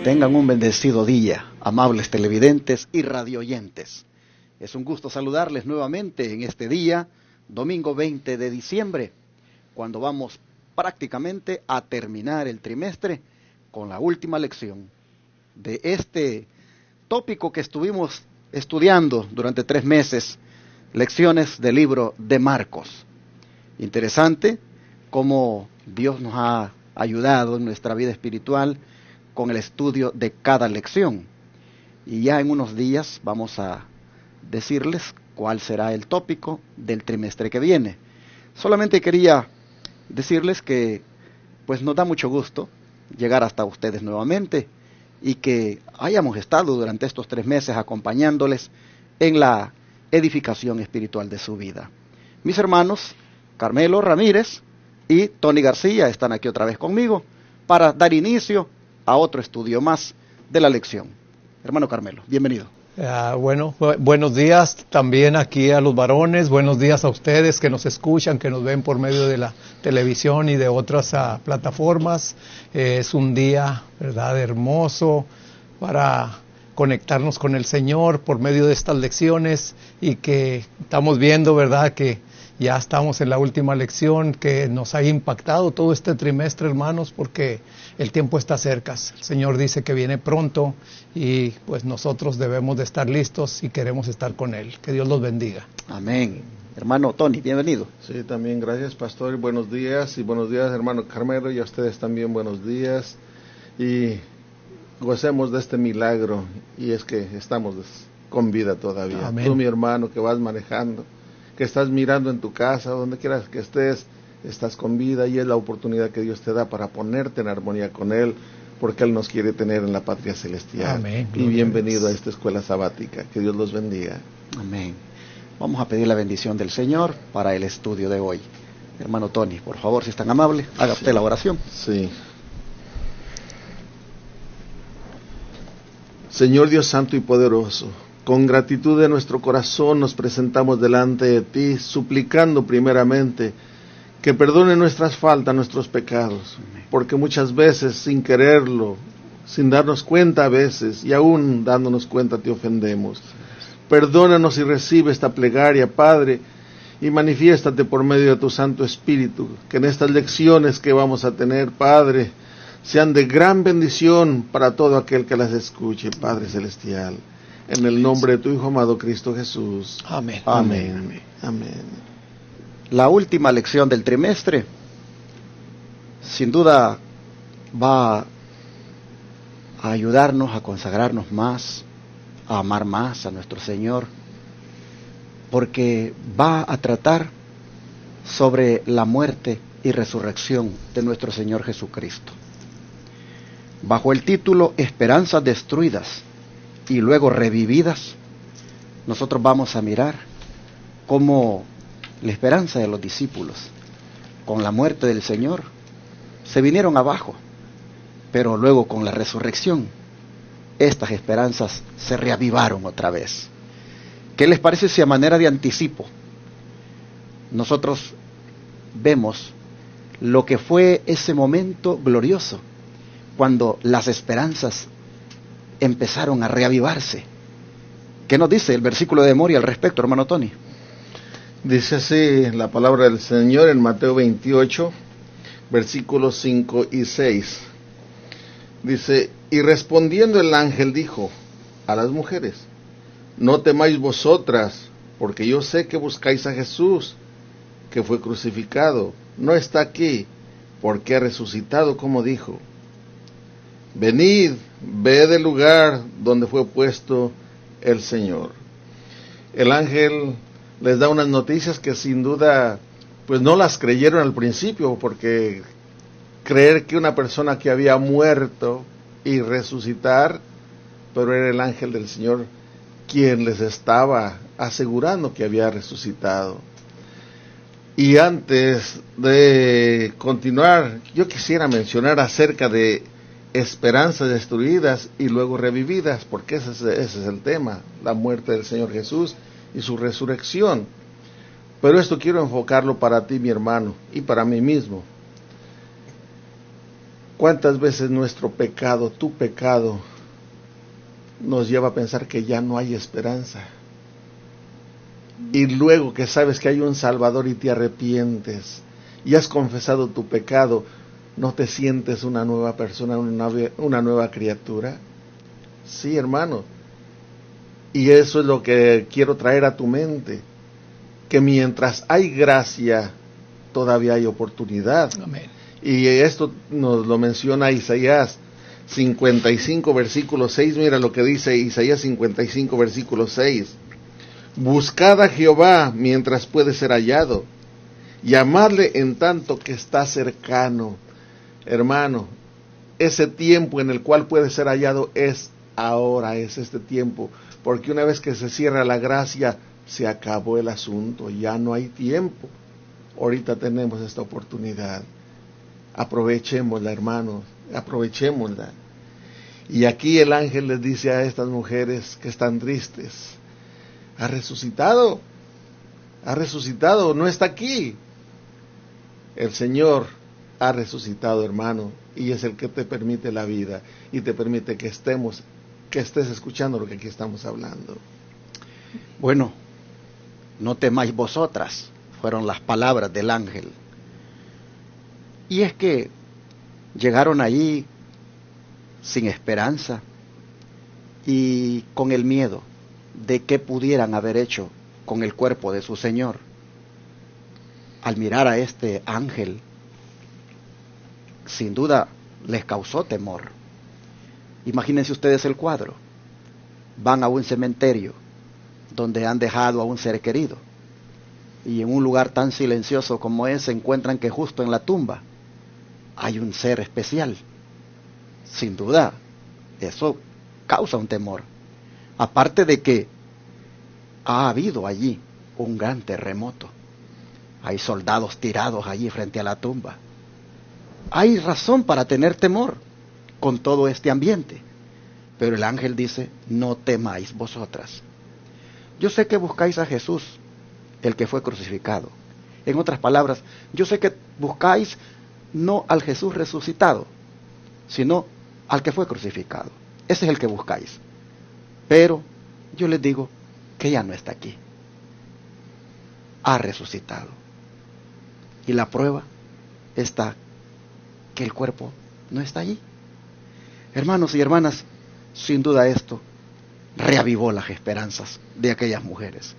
Tengan un bendecido día, amables televidentes y radioyentes. Es un gusto saludarles nuevamente en este día, domingo 20 de diciembre, cuando vamos prácticamente a terminar el trimestre con la última lección de este tópico que estuvimos estudiando durante 3 meses, lecciones del libro de Marcos. Interesante cómo Dios nos ha ayudado en nuestra vida espiritual con el estudio de cada lección. Y ya en unos días vamos a decirles cuál será el tópico del trimestre que viene. Solamente quería decirles que pues nos da mucho gusto llegar hasta ustedes nuevamente y que hayamos estado durante estos 3 meses acompañándoles en la edificación espiritual de su vida. Mis hermanos Carmelo Ramírez y Tony García están aquí otra vez conmigo para dar inicio a otro estudio más de la lección. Hermano Carmelo, bienvenido. Buenos días también aquí a los varones, buenos días a ustedes que nos escuchan, que nos ven por medio de la televisión y de otras plataformas. Es un día, ¿verdad?, hermoso para conectarnos con el Señor por medio de estas lecciones y que estamos viendo, ¿verdad?, que ya estamos en la última lección que nos ha impactado todo este trimestre, hermanos, porque el tiempo está cerca. El Señor dice que viene pronto y pues nosotros debemos de estar listos y queremos estar con Él. Que Dios los bendiga. Amén. Hermano Tony, bienvenido. Sí, también gracias, pastor, y buenos días hermano Carmelo, y a ustedes también buenos días, y gocemos de este milagro, y es que estamos con vida todavía. Amén. Tú, mi hermano, que vas manejando, que estás mirando en tu casa, donde quieras que estés, estás con vida, y es la oportunidad que Dios te da para ponerte en armonía con Él, porque Él nos quiere tener en la patria celestial. Amén. Y bienvenido a esta escuela sabática. Que Dios los bendiga. Amén. Vamos a pedir la bendición del Señor para el estudio de hoy. Hermano Tony, por favor, si es tan amable, haga usted la oración. Sí. Señor Dios santo y poderoso, con gratitud de nuestro corazón nos presentamos delante de ti, suplicando primeramente que perdone nuestras faltas, nuestros pecados, porque muchas veces sin quererlo, sin darnos cuenta a veces, y aún dándonos cuenta te ofendemos. Perdónanos y recibe esta plegaria, Padre, y manifiéstate por medio de tu Santo Espíritu, que en estas lecciones que vamos a tener, Padre, sean de gran bendición para todo aquel que las escuche, Padre Celestial. En el nombre de tu Hijo amado Cristo Jesús. Amén. Amén. Amén. La última lección del trimestre, sin duda, va a ayudarnos a consagrarnos más, a amar más a nuestro Señor, porque va a tratar sobre la muerte y resurrección de nuestro Señor Jesucristo. Bajo el título Esperanzas destruidas y luego revividas, nosotros vamos a mirar cómo la esperanza de los discípulos con la muerte del Señor se vinieron abajo, pero luego con la resurrección estas esperanzas se reavivaron otra vez. ¿Qué les parece si a manera de anticipo nosotros vemos lo que fue ese momento glorioso cuando las esperanzas empezaron a reavivarse? ¿Qué nos dice el versículo de memoria al respecto, hermano Tony? Dice así la palabra del Señor en Mateo 28, versículos 5 y 6. Dice, y respondiendo el ángel dijo a las mujeres, no temáis vosotras, porque yo sé que buscáis a Jesús, que fue crucificado. No está aquí, porque ha resucitado como dijo. Venid, ved el lugar donde fue puesto el Señor. El ángel les da unas noticias que sin duda pues no las creyeron al principio, porque creer que una persona que había muerto y resucitar, pero era el ángel del Señor quien les estaba asegurando que había resucitado. Y antes de continuar, yo quisiera mencionar acerca de esperanzas destruidas y luego revividas, porque ese es el tema, la muerte del Señor Jesús y su resurrección. Pero esto quiero enfocarlo para ti, mi hermano, y para mí mismo. ¿Cuántas veces nuestro pecado, tu pecado, nos lleva a pensar que ya no hay esperanza? Y luego que sabes que hay un Salvador y te arrepientes y has confesado tu pecado, ¿no te sientes una nueva persona, una nueva criatura? Sí, hermano. Y eso es lo que quiero traer a tu mente, que mientras hay gracia, todavía hay oportunidad. Amén. Y esto nos lo menciona Isaías 55, versículo 6. Mira lo que dice Isaías 55, versículo 6. Buscad a Jehová mientras puede ser hallado, llamadle en tanto que está cercano. Hermano, ese tiempo en el cual puede ser hallado es ahora, es este tiempo, porque una vez que se cierra la gracia, se acabó el asunto, ya no hay tiempo. Ahorita tenemos esta oportunidad. Aprovechémosla, hermanos, aprovechémosla. Y aquí el ángel les dice a estas mujeres que están tristes: ha resucitado, no está aquí. El Señor ha resucitado, hermano, y es el que te permite la vida y te permite que estés escuchando lo que aquí estamos hablando. Bueno, no temáis vosotras, fueron las palabras del ángel. Y es que llegaron allí sin esperanza y con el miedo de qué pudieran haber hecho con el cuerpo de su Señor. Al mirar a este ángel, sin duda les causó temor. Imagínense ustedes el cuadro. Van a un cementerio donde han dejado a un ser querido, y en un lugar tan silencioso como ese encuentran que justo en la tumba hay un ser especial. Sin duda, eso causa un temor. Aparte de que ha habido allí un gran terremoto. Hay soldados tirados allí frente a la tumba. Hay razón para tener temor con todo este ambiente. Pero el ángel dice: no temáis vosotras. Yo sé que buscáis a Jesús, el que fue crucificado. En otras palabras, yo sé que buscáis no al Jesús resucitado, sino al que fue crucificado. Ese es el que buscáis. Pero yo les digo que ya no está aquí. Ha resucitado. Y la prueba está que el cuerpo no está allí. Hermanos y hermanas, sin duda esto reavivó las esperanzas de aquellas mujeres.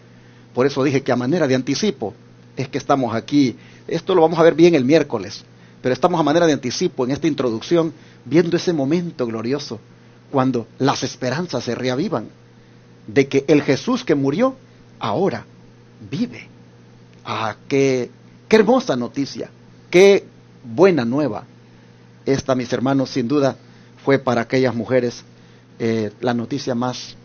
Por eso dije que a manera de anticipo es que estamos aquí. Esto lo vamos a ver bien el miércoles, pero estamos a manera de anticipo en esta introducción, viendo ese momento glorioso cuando las esperanzas se reavivan de que el Jesús que murió ahora vive. Ah, qué hermosa noticia, qué buena nueva. Esta, mis hermanos, sin duda fue para aquellas mujeres la noticia más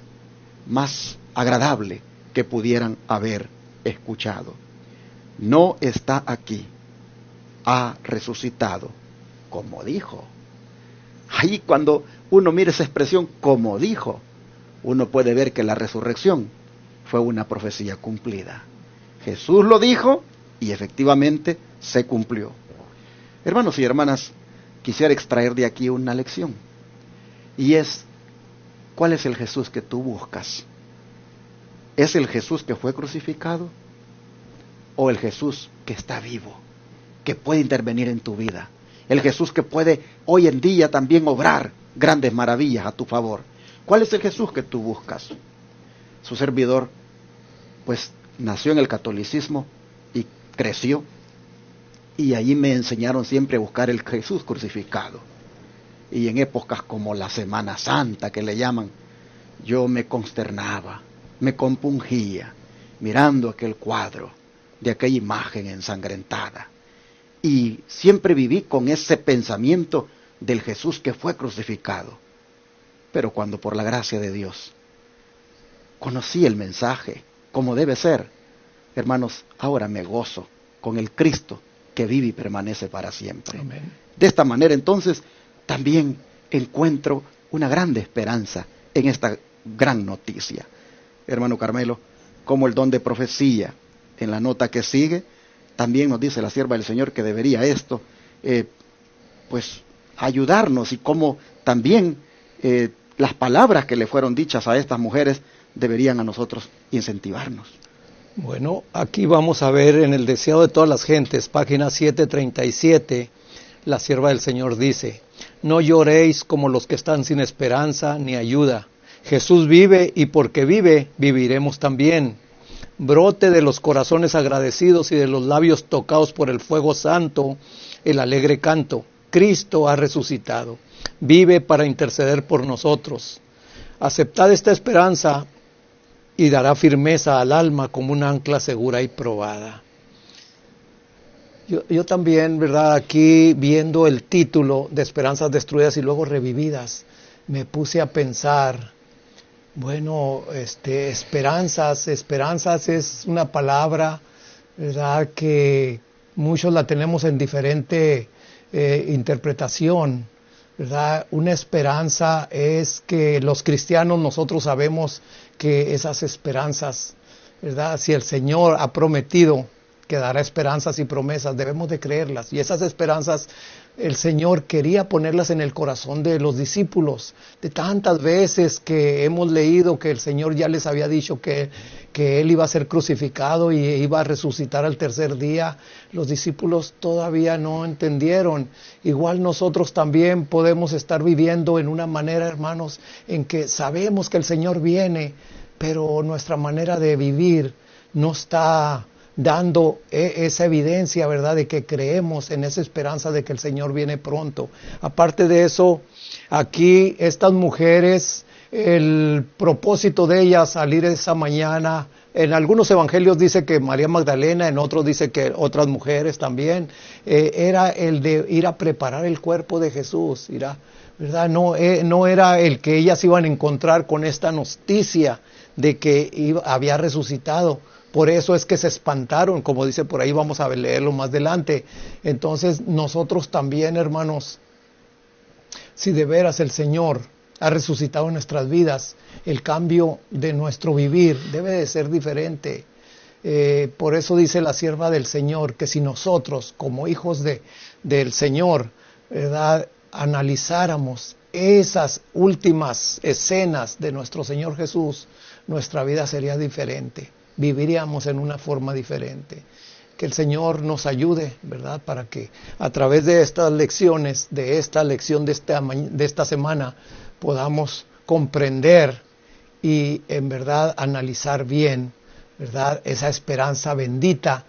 agradable que pudieran haber escuchado. No está aquí, ha resucitado, como dijo. Ahí cuando uno mira esa expresión, como dijo, uno puede ver que la resurrección fue una profecía cumplida. Jesús lo dijo y efectivamente se cumplió. Hermanos y hermanas, quisiera extraer de aquí una lección, y es: ¿cuál es el Jesús que tú buscas? ¿Es el Jesús que fue crucificado? ¿O el Jesús que está vivo, que puede intervenir en tu vida? El Jesús que puede hoy en día también obrar grandes maravillas a tu favor. ¿Cuál es el Jesús que tú buscas? Su servidor, pues, nació en el catolicismo y creció, y allí me enseñaron siempre a buscar el Jesús crucificado. Y en épocas como la Semana Santa, que le llaman, yo me consternaba, me compungía, mirando aquel cuadro de aquella imagen ensangrentada. Y siempre viví con ese pensamiento del Jesús que fue crucificado. Pero cuando por la gracia de Dios conocí el mensaje como debe ser, hermanos, ahora me gozo con el Cristo que vive y permanece para siempre. Amén. De esta manera, entonces, también encuentro una grande esperanza en esta gran noticia. Hermano Carmelo, como el don de profecía, en la nota que sigue, también nos dice la sierva del Señor que debería esto, pues, ayudarnos y cómo también las palabras que le fueron dichas a estas mujeres deberían a nosotros incentivarnos. Bueno, aquí vamos a ver en el deseado de todas las gentes, página 737, la sierva del Señor dice: no lloréis como los que están sin esperanza ni ayuda. Jesús vive y porque vive, viviremos también. Brote de los corazones agradecidos y de los labios tocados por el fuego santo el alegre canto: Cristo ha resucitado, vive para interceder por nosotros. Aceptad esta esperanza y dará firmeza al alma como un ancla segura y probada. Yo también, ¿verdad? Aquí viendo el título de Esperanzas Destruidas y luego Revividas, me puse a pensar, bueno, esperanzas es una palabra, ¿verdad?, que muchos la tenemos en diferente interpretación, ¿verdad? Una esperanza es que los cristianos nosotros sabemos que esas esperanzas, ¿verdad?, si el Señor ha prometido que dará esperanzas y promesas, debemos de creerlas. Y esas esperanzas el Señor quería ponerlas en el corazón de los discípulos. De tantas veces que hemos leído que el Señor ya les había dicho que Él iba a ser crucificado y iba a resucitar al tercer día, los discípulos todavía no entendieron. Igual nosotros también podemos estar viviendo en una manera, hermanos, en que sabemos que el Señor viene, pero nuestra manera de vivir no está dando esa evidencia, ¿verdad?, de que creemos en esa esperanza de que el Señor viene pronto. Aparte de eso, aquí estas mujeres, el propósito de ellas salir esa mañana, en algunos evangelios dice que María Magdalena, en otros dice que otras mujeres también, era el de ir a preparar el cuerpo de Jesús, ¿verdad? No era el que ellas iban a encontrar con esta noticia de que había resucitado. Por eso es que se espantaron, como dice por ahí, vamos a leerlo más adelante. Entonces nosotros también, hermanos, si de veras el Señor ha resucitado en nuestras vidas, el cambio de nuestro vivir debe de ser diferente. Por eso dice la sierva del Señor, que si nosotros, como hijos del Señor, ¿verdad?, analizáramos esas últimas escenas de nuestro Señor Jesús, nuestra vida sería diferente. Viviríamos en una forma diferente. Que el Señor nos ayude, ¿verdad?, para que a través de estas lecciones, de esta lección de esta semana, podamos comprender y en verdad analizar bien, ¿verdad?, esa esperanza bendita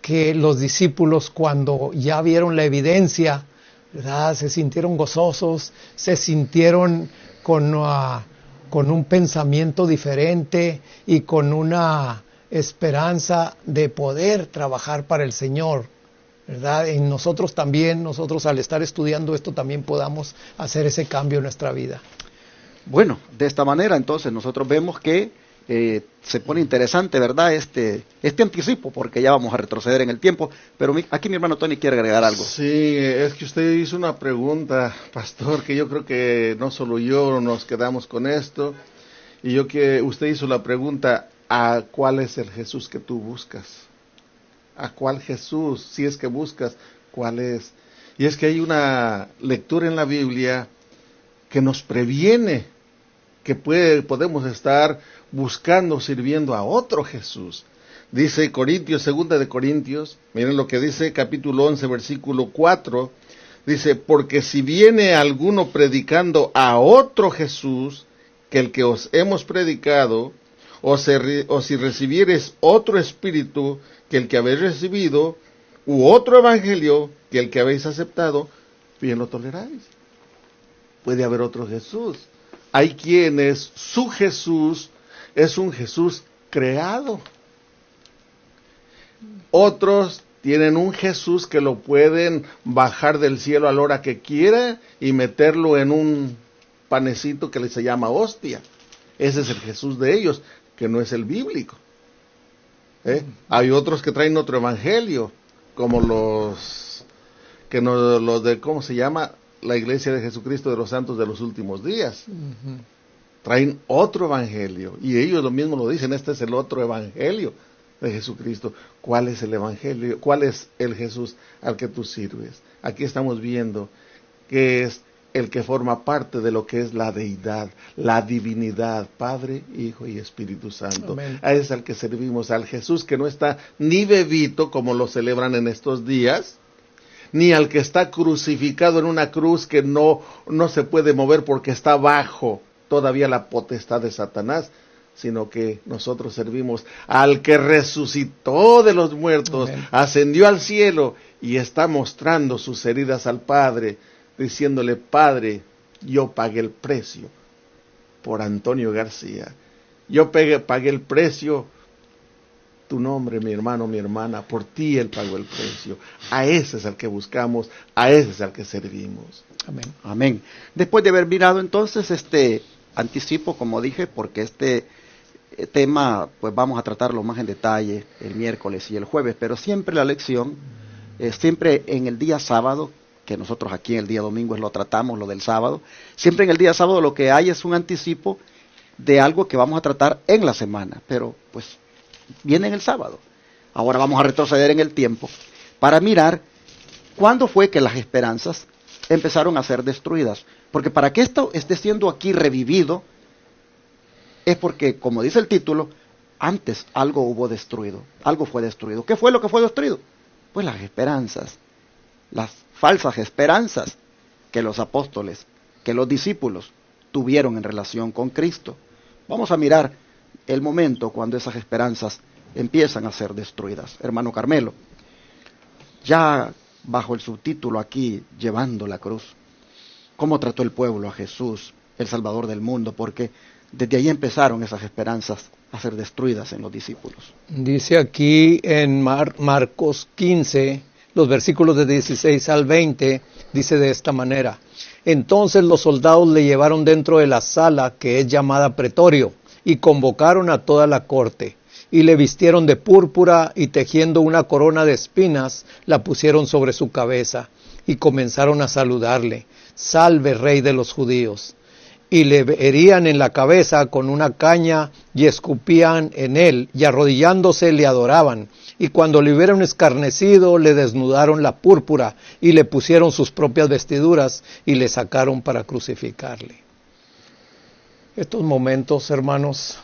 que los discípulos, cuando ya vieron la evidencia, ¿verdad?, se sintieron gozosos, se sintieron con un pensamiento diferente y con una esperanza de poder trabajar para el Señor, ¿verdad? Y nosotros también, al estar estudiando esto, también podamos hacer ese cambio en nuestra vida. Bueno, de esta manera entonces nosotros vemos que se pone interesante, ¿verdad?, este anticipo, porque ya vamos a retroceder en el tiempo, pero aquí mi hermano Tony quiere agregar algo. Sí, es que usted hizo una pregunta, pastor, que yo creo que no solo yo nos quedamos con esto, y usted hizo la pregunta: ¿a cuál es el Jesús que tú buscas? ¿A cuál Jesús, si es que buscas, cuál es? Y es que hay una lectura en la Biblia que nos previene que podemos estar buscando, sirviendo a otro Jesús. Dice Corintios, 2 de Corintios, miren lo que dice, capítulo 11, versículo 4, dice: porque si viene alguno predicando a otro Jesús que el que os hemos predicado, o si recibieres otro espíritu que el que habéis recibido, u otro evangelio que el que habéis aceptado, bien lo toleráis. Puede haber otro Jesús. Hay quienes su Jesús es un Jesús creado. Otros tienen un Jesús que lo pueden bajar del cielo a la hora que quiera y meterlo en un panecito que se llama hostia. Ese es el Jesús de ellos, que no es el bíblico. Hay otros que traen otro evangelio, como los de, ¿cómo se llama?, la Iglesia de Jesucristo de los Santos de los Últimos Días. Uh-huh. Traen otro evangelio, y ellos lo mismo lo dicen: este es el otro evangelio de Jesucristo. ¿Cuál es el evangelio? ¿Cuál es el Jesús al que tú sirves? Aquí estamos viendo que es el que forma parte de lo que es la deidad, la divinidad, Padre, Hijo y Espíritu Santo. Amén. A ese es al que servimos, al Jesús que no está ni bebito, como lo celebran en estos días, ni al que está crucificado en una cruz que no se puede mover porque está bajo todavía la potestad de Satanás, sino que nosotros servimos al que resucitó de los muertos, Amén. ascendió al cielo y está mostrando sus heridas al Padre, diciéndole: Padre, yo pagué el precio por Antonio García, yo pagué el precio, tu nombre, mi hermano, mi hermana, por ti Él pagó el precio. A ese es al que buscamos, a ese es al que servimos. Amén. Amén. Después de haber mirado entonces este anticipo, como dije, porque este tema pues vamos a tratarlo más en detalle el miércoles y el jueves, pero siempre la lección, siempre en el día sábado, que nosotros aquí en el día domingo lo tratamos, lo del sábado, siempre en el día sábado lo que hay es un anticipo de algo que vamos a tratar en la semana, pero pues viene en el sábado. Ahora vamos a retroceder en el tiempo para mirar cuándo fue que las esperanzas empezaron a ser destruidas, porque para que esto esté siendo aquí revivido, es porque, como dice el título, antes algo hubo destruido, algo fue destruido. ¿Qué fue lo que fue destruido? Pues las esperanzas, las falsas esperanzas que los apóstoles, que los discípulos tuvieron en relación con Cristo. Vamos a mirar el momento cuando esas esperanzas empiezan a ser destruidas. Hermano Carmelo, ya bajo el subtítulo aquí, llevando la cruz, ¿cómo trató el pueblo a Jesús, el Salvador del mundo? Porque desde ahí empezaron esas esperanzas a ser destruidas en los discípulos. Dice aquí en Marcos 15, los versículos de 16 al 20, dice de esta manera: entonces los soldados le llevaron dentro de la sala que es llamada Pretorio, y convocaron a toda la corte, y le vistieron de púrpura, y tejiendo una corona de espinas, la pusieron sobre su cabeza, y comenzaron a saludarle: salve, Rey de los judíos. Y le herían en la cabeza con una caña, y escupían en él, y arrodillándose le adoraban. Y cuando le hubieron escarnecido, le desnudaron la púrpura, y le pusieron sus propias vestiduras, y le sacaron para crucificarle. Estos momentos, hermanos,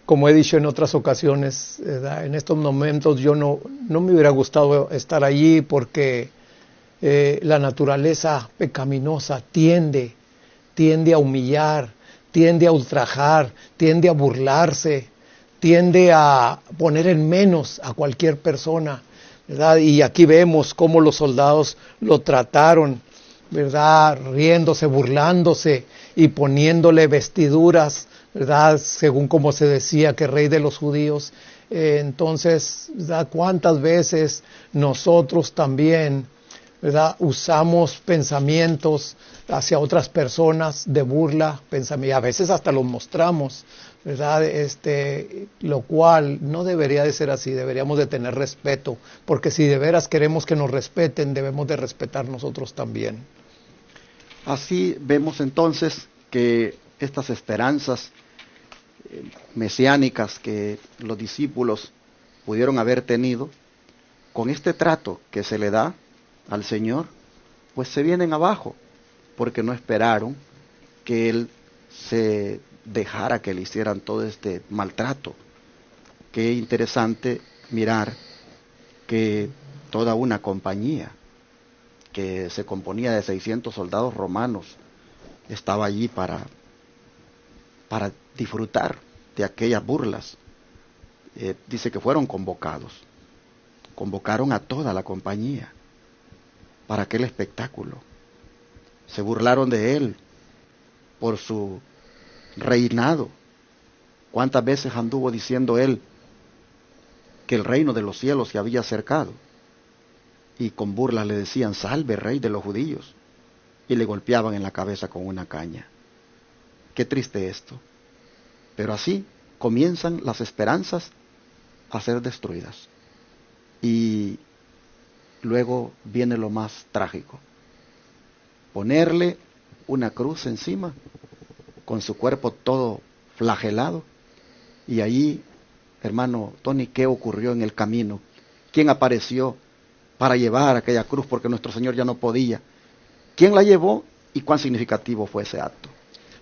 como he dicho en otras ocasiones, ¿verdad? En estos momentos yo no me hubiera gustado estar allí, porque la naturaleza pecaminosa tiende a humillar, tiende a ultrajar, tiende a burlarse, tiende a poner en menos a cualquier persona, ¿verdad? Y aquí vemos cómo los soldados lo trataron, ¿verdad? Riéndose, burlándose y poniéndole vestiduras, ¿verdad? Según como se decía que Rey de los judíos. Entonces, ¿verdad? ¿Cuántas veces nosotros también, ¿verdad? Usamos pensamientos hacia otras personas de burla, a veces hasta los mostramos, ¿verdad? Lo cual no debería de ser así. Deberíamos de tener respeto, porque si de veras queremos que nos respeten, debemos de respetar nosotros también. Así vemos entonces que estas esperanzas mesiánicas que los discípulos pudieron haber tenido, con este trato que se le da al Señor, pues se vienen abajo, porque no esperaron que Él se dejara que le hicieran todo este maltrato. Qué interesante mirar que toda una compañía que se componía de 600 soldados romanos estaba allí para disfrutar de aquellas burlas. Dice que fueron convocados, convocaron a toda la compañía para aquel espectáculo. Se burlaron de él por su reinado. ¿Cuántas veces anduvo diciendo él que el reino de los cielos se había acercado? Y con burlas le decían: salve, Rey de los judíos, y le golpeaban en la cabeza con una caña. Qué triste esto. Pero así comienzan las esperanzas a ser destruidas. Y luego viene lo más trágico: ponerle una cruz encima, con su cuerpo todo flagelado. Y ahí, hermano Tony, ¿qué ocurrió en el camino? ¿Quién apareció para llevar aquella cruz porque nuestro Señor ya no podía. ¿Quién la llevó y cuán significativo fue ese acto?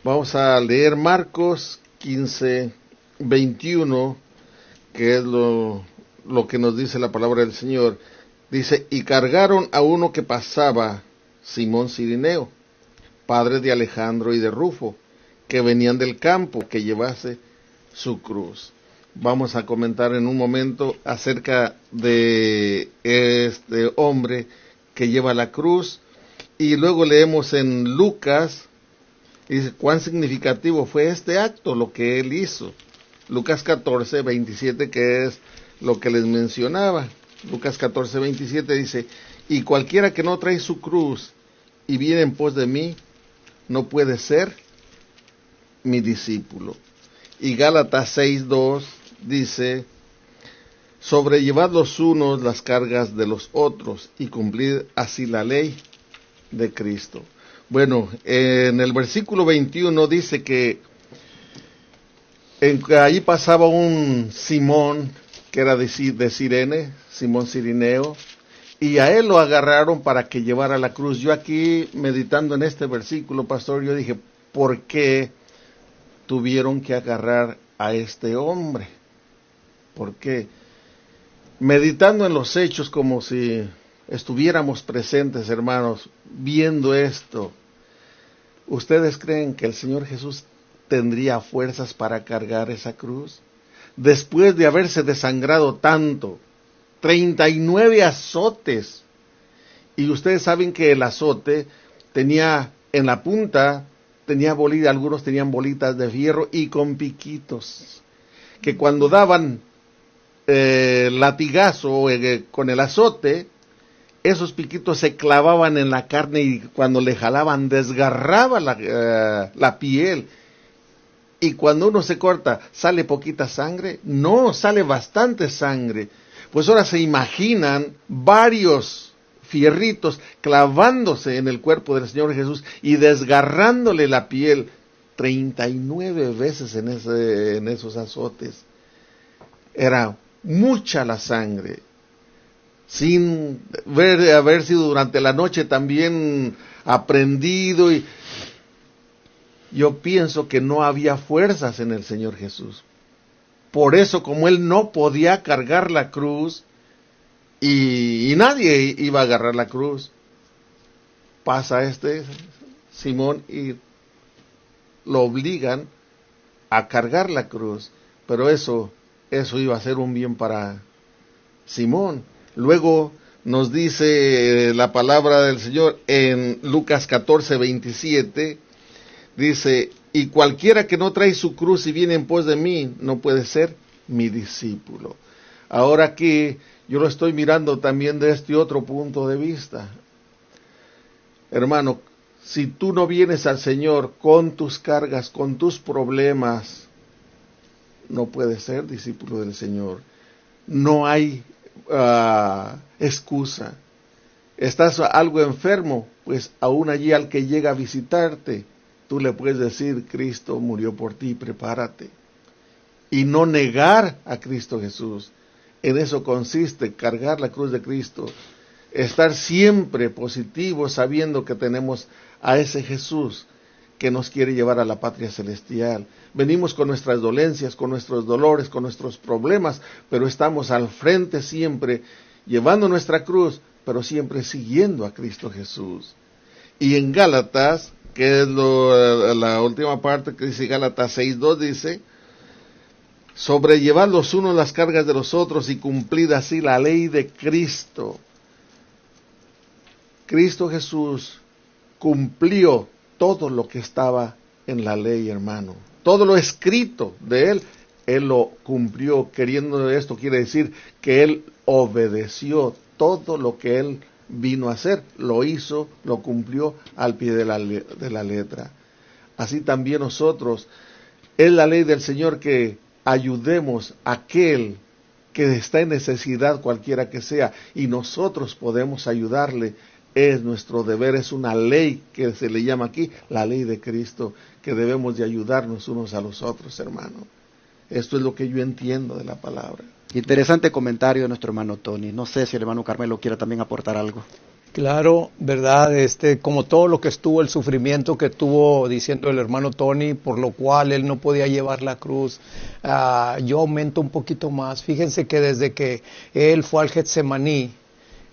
Vamos a leer Marcos 15:21, que es lo que nos dice la palabra del Señor. Dice, y cargaron a uno que pasaba, Simón Cirineo, padre de Alejandro y de Rufo, que venían del campo, que llevase su cruz. Vamos a comentar en un momento acerca de este hombre que lleva la cruz, y luego leemos en Lucas, dice, cuán significativo fue este acto, lo que él hizo. Lucas 14:27, que es lo que les mencionaba. Lucas 14:27 dice, y cualquiera que no trae su cruz y viene en pos de mí, no puede ser mi discípulo. Y Gálatas 6:2 dice, sobrellevad los unos las cargas de los otros y cumplid así la ley de Cristo. Bueno, en el versículo 21 dice que ahí pasaba un Simón, que era de Cirene, Simón Cirineo, y a él lo agarraron para que llevara la cruz. Yo aquí, meditando en este versículo, pastor, yo dije, ¿por qué tuvieron que agarrar a este hombre? ¿Por qué? Meditando en los hechos, como si estuviéramos presentes, hermanos, viendo esto, ¿ustedes creen que el Señor Jesús tendría fuerzas para cargar esa cruz? Después de haberse desangrado tanto, 39 azotes, y ustedes saben que el azote tenía en la punta, tenía bolitas, algunos tenían bolitas de fierro y con piquitos, que cuando daban latigazo con el azote, esos piquitos se clavaban en la carne y cuando le jalaban desgarraba la piel. Y cuando uno se corta, ¿sale poquita sangre? No, sale bastante sangre. Pues ahora se imaginan varios fierritos clavándose en el cuerpo del Señor Jesús y desgarrándole la piel 39 veces en esos azotes. Era mucha la sangre, sin haber sido durante la noche también aprendido, y yo pienso que no había fuerzas en el Señor Jesús. Por eso, como él no podía cargar la cruz, y nadie iba a agarrar la cruz, pasa Simón y lo obligan a cargar la cruz, pero eso iba a ser un bien para Simón. Luego nos dice la palabra del Señor en Lucas 14:27, dice, y cualquiera que no trae su cruz y viene en pos de mí, no puede ser mi discípulo. Ahora aquí yo lo estoy mirando también de este otro punto de vista. Hermano, si tú no vienes al Señor con tus cargas, con tus problemas, no puedes ser discípulo del Señor. No hay excusa. Estás algo enfermo, pues aún allí al que llega a visitarte, tú le puedes decir, Cristo murió por ti, prepárate. Y no negar a Cristo Jesús. En eso consiste cargar la cruz de Cristo. Estar siempre positivo sabiendo que tenemos a ese Jesús que nos quiere llevar a la patria celestial. Venimos con nuestras dolencias, con nuestros dolores, con nuestros problemas, pero estamos al frente siempre, llevando nuestra cruz, pero siempre siguiendo a Cristo Jesús. Y en Gálatas, que es la última parte que dice Gálatas 6:2, dice, sobrellevad los unos las cargas de los otros y cumplid así la ley de Cristo. Cristo Jesús cumplió todo lo que estaba en la ley, hermano. Todo lo escrito de Él lo cumplió. Queriendo esto quiere decir que Él obedeció todo lo que Él vino a hacer. Lo hizo, lo cumplió al pie de la letra. Así también nosotros, es la ley del Señor que ayudemos a aquel que está en necesidad, cualquiera que sea, y nosotros podemos ayudarle. Es nuestro deber, es una ley que se le llama aquí, la ley de Cristo, que debemos de ayudarnos unos a los otros, hermano. Esto es lo que yo entiendo de la palabra. Interesante comentario de nuestro hermano Tony. No sé si el hermano Carmelo quiere también aportar algo. Claro, verdad, como todo lo que estuvo, el sufrimiento que tuvo, diciendo el hermano Tony, por lo cual él no podía llevar la cruz. Yo aumento un poquito más. Fíjense que desde que él fue al Getsemaní,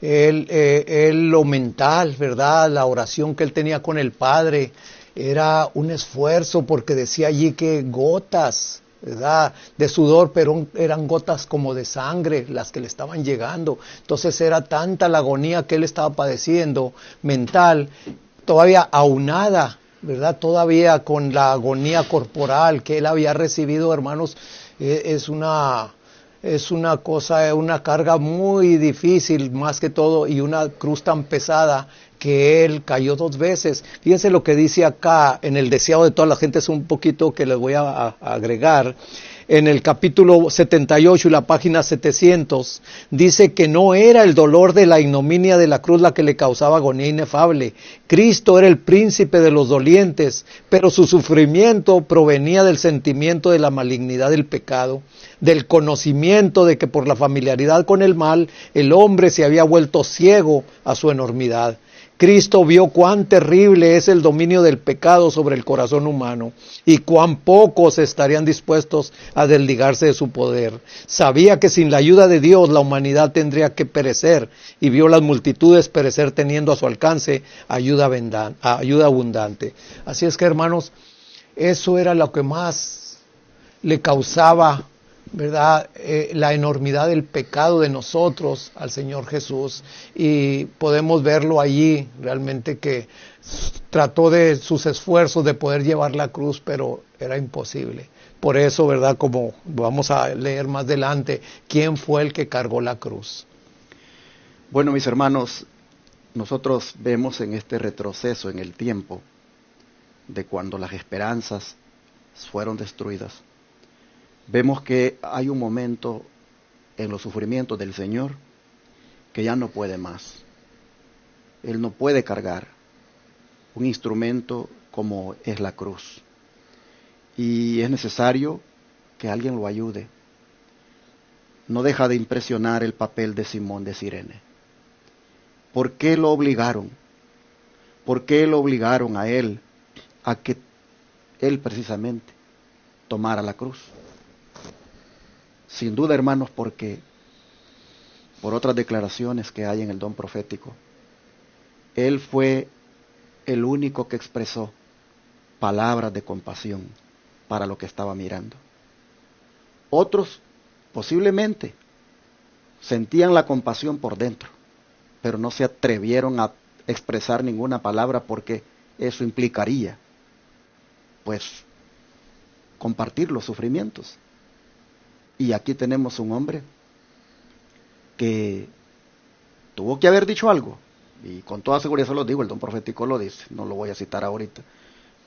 él lo mental, verdad, la oración que él tenía con el Padre, era un esfuerzo, porque decía allí que gotas, ¿verdad?, de sudor, pero eran gotas como de sangre las que le estaban llegando. Entonces era tanta la agonía que él estaba padeciendo mental, todavía aunada, ¿verdad?, todavía con la agonía corporal que él había recibido, hermanos. Es una cosa, una carga muy difícil, más que todo, y una cruz tan pesada que él cayó 2 veces. Fíjense lo que dice acá en el deseado de toda la gente, es un poquito que les voy a agregar. En el capítulo 78 y la página 700, dice que no era el dolor de la ignominia de la cruz la que le causaba agonía inefable. Cristo era el príncipe de los dolientes, pero su sufrimiento provenía del sentimiento de la malignidad del pecado, del conocimiento de que por la familiaridad con el mal, el hombre se había vuelto ciego a su enormidad. Cristo vio cuán terrible es el dominio del pecado sobre el corazón humano y cuán pocos estarían dispuestos a desligarse de su poder. Sabía que sin la ayuda de Dios la humanidad tendría que perecer, y vio las multitudes perecer teniendo a su alcance ayuda abundante. Así es que, hermanos, eso era lo que más le causaba, ¿verdad?, la enormidad del pecado de nosotros al Señor Jesús, y podemos verlo allí realmente que trató de sus esfuerzos de poder llevar la cruz, pero era imposible. Por eso, ¿verdad?, como vamos a leer más adelante, ¿quién fue el que cargó la cruz? Bueno, mis hermanos, nosotros vemos en este retroceso en el tiempo de cuando las esperanzas fueron destruidas, vemos que hay un momento en los sufrimientos del Señor que ya no puede más. Él no puede cargar un instrumento como es la cruz. Y es necesario que alguien lo ayude. No deja de impresionar el papel de Simón de Cirene. ¿Por qué lo obligaron? ¿Por qué lo obligaron a él a que él precisamente tomara la cruz? Sin duda, hermanos, porque por otras declaraciones que hay en el don profético, él fue el único que expresó palabras de compasión para lo que estaba mirando. Otros posiblemente sentían la compasión por dentro, pero no se atrevieron a expresar ninguna palabra, porque eso implicaría, pues, compartir los sufrimientos. Y aquí tenemos un hombre que tuvo que haber dicho algo, y con toda seguridad se lo digo, el don profético lo dice, no lo voy a citar ahorita,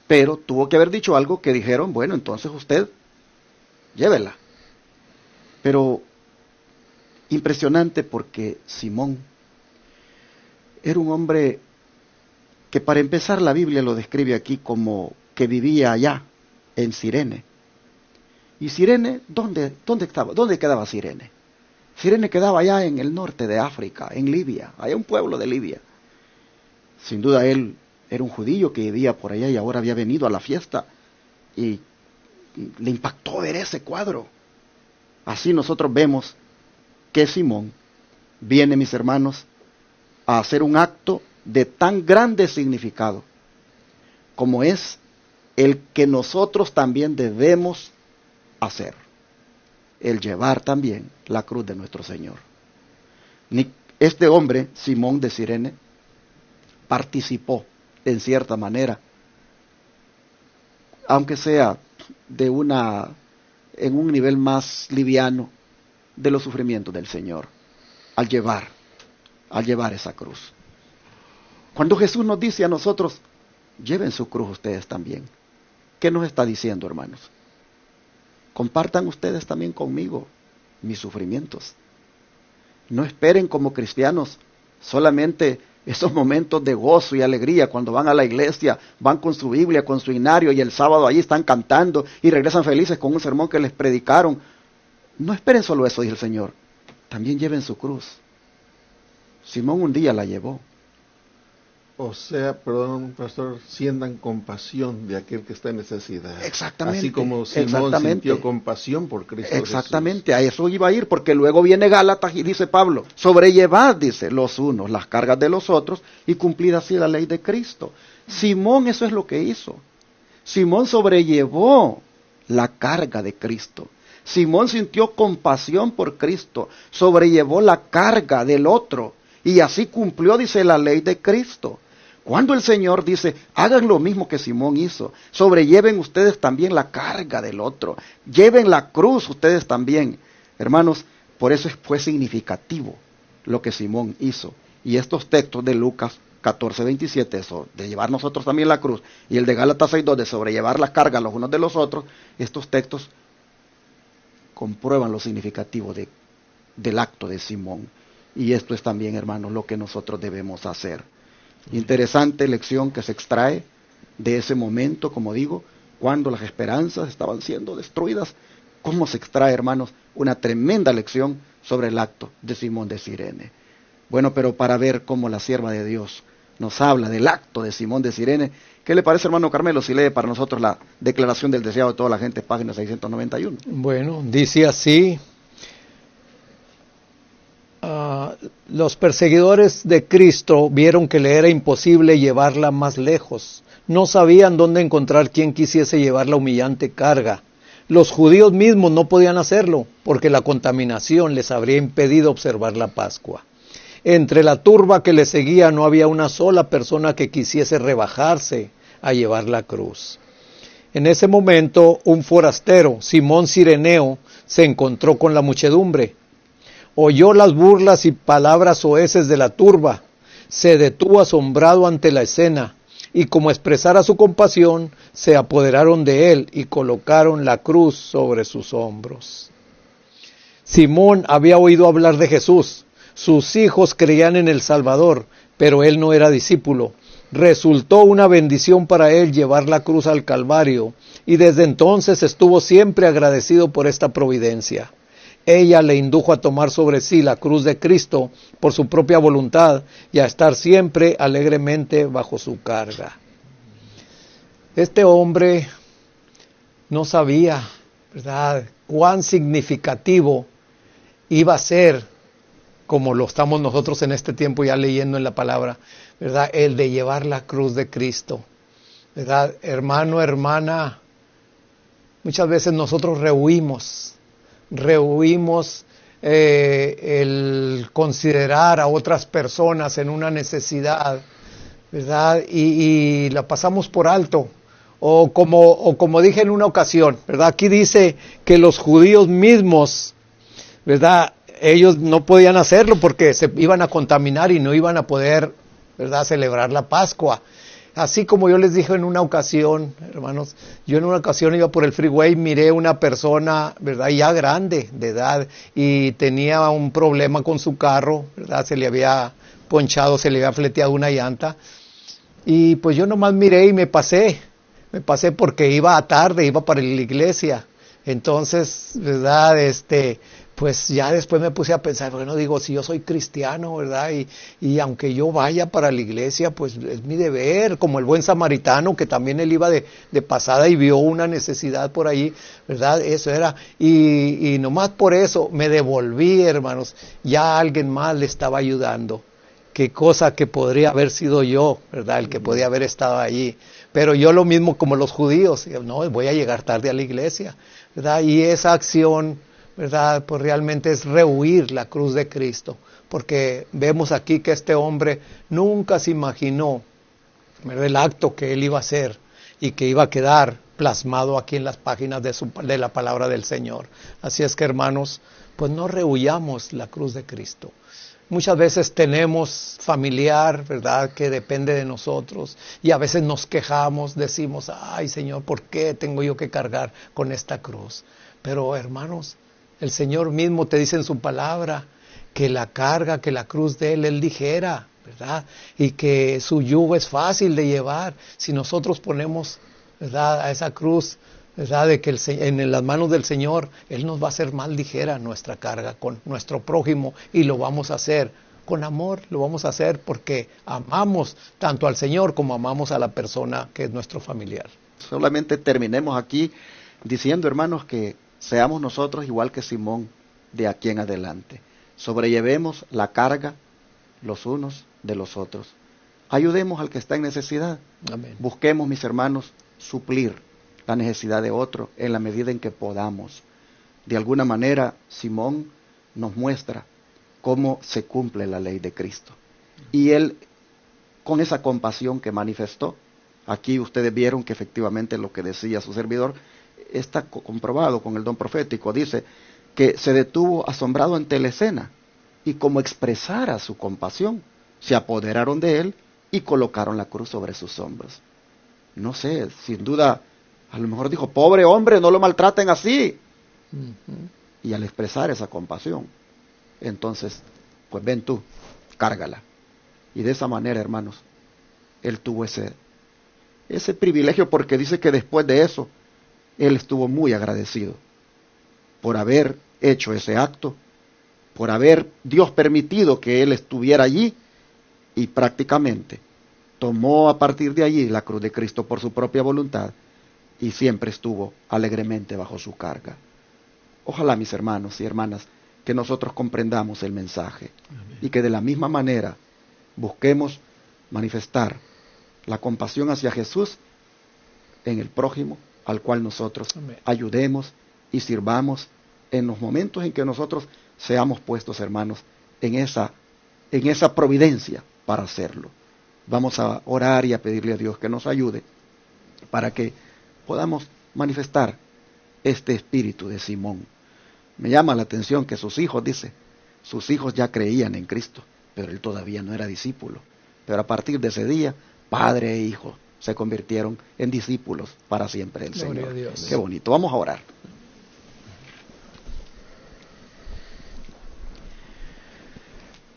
pero tuvo que haber dicho algo que dijeron, bueno, entonces usted llévela. Pero impresionante, porque Simón era un hombre que, para empezar, la Biblia lo describe aquí como que vivía allá en Cirene. ¿Y Cirene dónde estaba? ¿Dónde quedaba Cirene? Cirene quedaba allá en el norte de África, en Libia, allá un pueblo de Libia. Sin duda él era un judío que vivía por allá y ahora había venido a la fiesta, y le impactó ver ese cuadro. Así nosotros vemos que Simón viene, mis hermanos, a hacer un acto de tan grande significado como es el que nosotros también debemos hacer, el llevar también la cruz de nuestro Señor. Este hombre, Simón de Cirene, participó en cierta manera, aunque sea en un nivel más liviano, de los sufrimientos del Señor, al llevar esa cruz. Cuando Jesús nos dice a nosotros, lleven su cruz ustedes también, ¿qué nos está diciendo, hermanos? Compartan ustedes también conmigo mis sufrimientos. No esperen como cristianos solamente Esos momentos de gozo y alegría cuando van a la iglesia, van con su Biblia, con su inario y el sábado allí están cantando y regresan felices con un sermón que les predicaron. No esperen solo eso, dice el Señor. También lleven su cruz. Simón un día la llevó. O sea, perdón, pastor, sientan compasión de aquel que está en necesidad. Exactamente. Así como Simón sintió compasión por Cristo Exactamente, Jesús. a eso iba a ir, porque luego viene Gálatas y dice Pablo, sobrellevad, dice, los unos las cargas de los otros y cumplid así la ley de Cristo. Simón eso es lo que hizo. Simón sobrellevó la carga de Cristo. Simón sintió compasión por Cristo, sobrellevó la carga del otro y así cumplió, dice, la ley de Cristo. Cuando el Señor dice, hagan lo mismo que Simón hizo, sobrelleven ustedes también la carga del otro, lleven la cruz ustedes también. Hermanos, por eso fue significativo lo que Simón hizo. Y estos textos de Lucas 14:27, eso, de llevar nosotros también la cruz, y el de Gálatas 6:2, de sobrellevar la carga los unos de los otros, estos textos comprueban lo significativo del acto de Simón. Y esto es también, hermanos, lo que nosotros debemos hacer. Interesante lección que se extrae de ese momento, como digo, cuando las esperanzas estaban siendo destruidas. ¿Cómo se extrae, hermanos? Una tremenda lección sobre el acto de Simón de Cirene. Bueno, pero para ver cómo la sierva de Dios nos habla del acto de Simón de Cirene, ¿qué le parece, hermano Carmelo, si lee para nosotros la declaración del deseado de toda la gente, página 691? Bueno, dice así: los perseguidores de Cristo vieron que le era imposible llevarla más lejos. No sabían dónde encontrar quien quisiese llevar la humillante carga. Los judíos mismos no podían hacerlo, porque la contaminación les habría impedido observar la Pascua. Entre la turba que le seguía no había una sola persona que quisiese rebajarse a llevar la cruz. En ese momento, un forastero, Simón Cireneo, se encontró con la muchedumbre. Oyó las burlas y palabras soeces de la turba, se detuvo asombrado ante la escena, y como expresara su compasión, se apoderaron de él y colocaron la cruz sobre sus hombros. Simón había oído hablar de Jesús, sus hijos creían en el Salvador, pero él no era discípulo. Resultó una bendición para él llevar la cruz al Calvario, y desde entonces estuvo siempre agradecido por esta providencia. Ella le indujo a tomar sobre sí la cruz de Cristo por su propia voluntad y a estar siempre alegremente bajo su carga. Este hombre no sabía, ¿verdad?, cuán significativo iba a ser, como lo estamos nosotros en este tiempo ya leyendo en la palabra, ¿verdad?, el de llevar la cruz de Cristo. ¿Verdad? Hermano, hermana, muchas veces nosotros rehuimos el considerar a otras personas en una necesidad, ¿verdad? Y la pasamos por alto. O como dije en una ocasión, ¿verdad? Aquí dice que los judíos mismos, ¿verdad?, ellos no podían hacerlo porque se iban a contaminar y no iban a poder, ¿verdad?, celebrar la Pascua. Así como yo les dije en una ocasión, hermanos, yo en una ocasión iba por el freeway, miré una persona, ¿verdad?, ya grande de edad, y tenía un problema con su carro, ¿verdad?, se le había ponchado, se le había fleteado una llanta, y pues yo nomás miré y me pasé porque iba tarde, iba para la iglesia. Entonces, ¿verdad?, pues ya después me puse a pensar, bueno, digo, si yo soy cristiano, ¿verdad?, y aunque yo vaya para la iglesia, pues es mi deber, como el buen samaritano, que también él iba de pasada y vio una necesidad por ahí, ¿verdad?, eso era, y nomás por eso me devolví, hermanos, ya alguien más le estaba ayudando. Qué cosa que podría haber sido yo, ¿verdad?, el que podía haber estado allí. Pero yo lo mismo como los judíos, no, voy a llegar tarde a la iglesia, ¿verdad?, y esa acción, ¿verdad?, pues realmente es rehuir la cruz de Cristo, porque vemos aquí que este hombre nunca se imaginó, ¿verdad?, el acto que él iba a hacer y que iba a quedar plasmado aquí en las páginas de la palabra del Señor. Así es que, hermanos, pues no rehuyamos la cruz de Cristo. Muchas veces tenemos familiar, ¿verdad?, que depende de nosotros, y a veces nos quejamos, decimos, ay Señor, ¿por qué tengo yo que cargar con esta cruz? Pero, hermanos, el Señor mismo te dice en su palabra que la carga, que la cruz de Él es ligera, ¿verdad? Y que su yugo es fácil de llevar. Si nosotros ponemos, ¿verdad?, a esa cruz, ¿verdad?, de que en las manos del Señor, Él nos va a hacer más ligera nuestra carga con nuestro prójimo, y lo vamos a hacer con amor, lo vamos a hacer porque amamos tanto al Señor como amamos a la persona que es nuestro familiar. Solamente terminemos aquí diciendo, hermanos, que seamos nosotros igual que Simón de aquí en adelante. Sobrellevemos la carga los unos de los otros. Ayudemos al que está en necesidad. Amén. Busquemos, mis hermanos, suplir la necesidad de otro en la medida en que podamos. De alguna manera, Simón nos muestra cómo se cumple la ley de Cristo. Y él, con esa compasión que manifestó, aquí ustedes vieron que efectivamente lo que decía su servidor está comprobado con el don profético. Dice que se detuvo asombrado ante la escena, y como expresara su compasión, se apoderaron de él y colocaron la cruz sobre sus hombros. No sé, sin duda, a lo mejor dijo, pobre hombre, no lo maltraten así. Y al expresar esa compasión, entonces, pues ven tú, cárgala. Y de esa manera, hermanos, él tuvo ese privilegio, porque dice que después de eso, él estuvo muy agradecido por haber hecho ese acto, por haber Dios permitido que él estuviera allí, y prácticamente tomó a partir de allí la cruz de Cristo por su propia voluntad, y siempre estuvo alegremente bajo su carga. Ojalá, mis hermanos y hermanas, que nosotros comprendamos el mensaje. Amén. Y que de la misma manera busquemos manifestar la compasión hacia Jesús en el prójimo, al cual nosotros Amén. Ayudemos y sirvamos en los momentos en que nosotros seamos puestos, hermanos, en esa providencia para hacerlo. Vamos a orar y a pedirle a Dios que nos ayude para que podamos manifestar este espíritu de Simón. Me llama la atención que sus hijos ya creían en Cristo, pero él todavía no era discípulo. Pero a partir de ese día, padre e hijo se convirtieron en discípulos para siempre del Señor. A Dios. Qué bonito. Vamos a orar.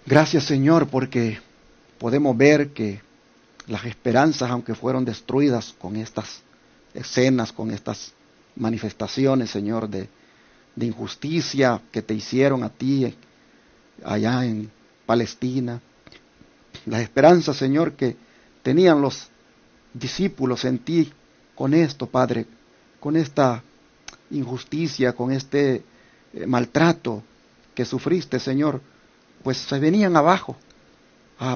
Gracias, Señor, porque podemos ver que las esperanzas, aunque fueron destruidas con estas escenas, con estas manifestaciones, Señor, de injusticia que te hicieron a ti allá en Palestina, las esperanzas, Señor, que tenían los discípulos en ti con esto, Padre, con esta injusticia, con este maltrato que sufriste, Señor, pues se venían abajo.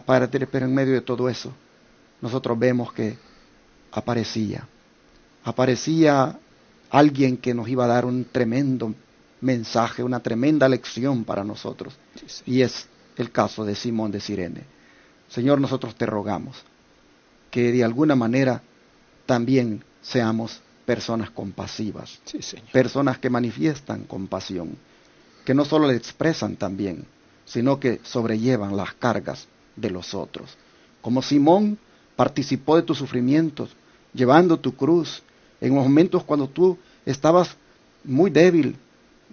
Padre, pero en medio de todo eso, nosotros vemos que aparecía alguien que nos iba a dar un tremendo mensaje, una tremenda lección para nosotros. Sí. Y es el caso de Simón de Cirene. Señor, nosotros te rogamos que de alguna manera también seamos personas compasivas, sí, personas que manifiestan compasión, que no solo le expresan también, sino que sobrellevan las cargas de los otros. Como Simón participó de tus sufrimientos, llevando tu cruz, en momentos cuando tú estabas muy débil,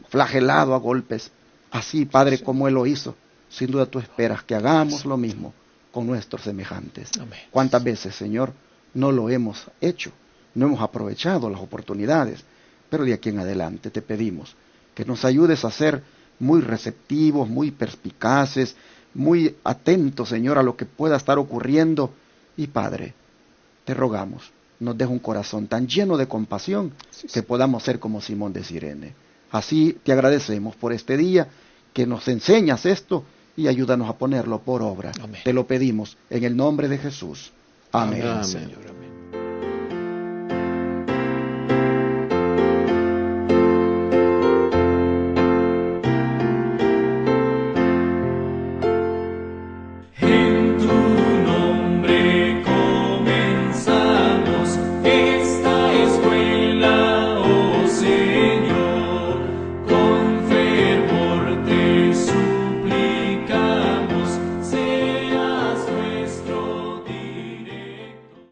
flagelado a golpes, así, Padre, sí, como Él lo hizo, sin duda tú esperas que hagamos lo mismo con nuestros semejantes. Amén. ¿Cuántas veces, Señor, no lo hemos hecho? No hemos aprovechado las oportunidades, pero de aquí en adelante te pedimos que nos ayudes a ser muy receptivos, muy perspicaces, muy atentos, Señor, a lo que pueda estar ocurriendo. Y Padre, te rogamos, nos deja un corazón tan lleno de compasión, sí, que podamos ser como Simón de Cirene. Así te agradecemos por este día, que nos enseñas esto y ayúdanos a ponerlo por obra. Amén. Te lo pedimos en el nombre de Jesús. Amén. Amén. Señor, amén.